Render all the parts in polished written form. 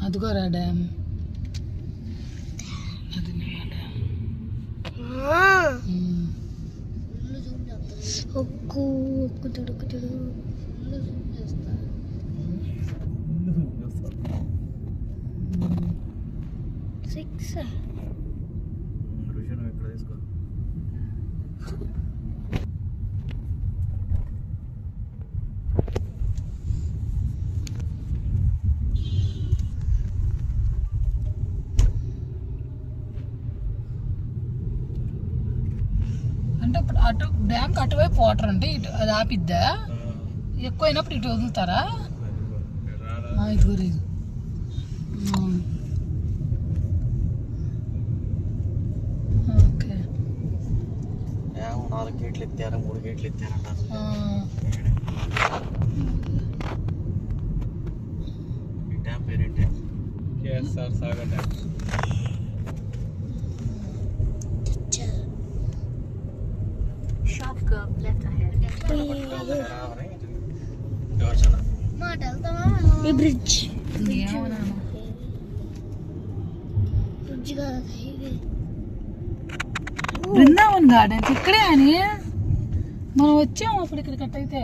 అదిగోరా dam. అంటే ఇప్పుడు అటు డ్యామ్ అటువైపు వాటర్ అంటే ఇటు అది ఆపిద్దా? ఎక్కువ అయినప్పుడు ఇటు వదులుతారా? ఇది ఓకే. 4 గేట్లు ఎత్తారా 3 గేట్లు ఎత్తారంట. ఈ డ్యామ్ పేరేంటి? KSR Sagar dam. ఈ బ్రిడ్జ్ బృందావన్ గార్డెన్స్ ఇక్కడే అని మనం వచ్చాము అప్పుడు ఇక్కడ కట్ అయితే.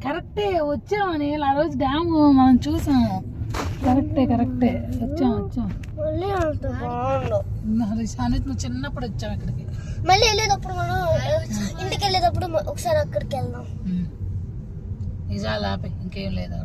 కరెక్టే వచ్చామని ఆ రోజు డ్యామ్ మనం చూసాము. కరెక్టే వచ్చాం. నువ్వు చిన్నప్పుడు వచ్చాం ఇక్కడికి. మళ్ళీ వెళ్ళేటప్పుడు మనం ఇంటికి వెళ్ళేటప్పుడు ఒకసారి అక్కడికి వెళ్దాం. నిజాలు ఆపే ఇంకేం లేదు.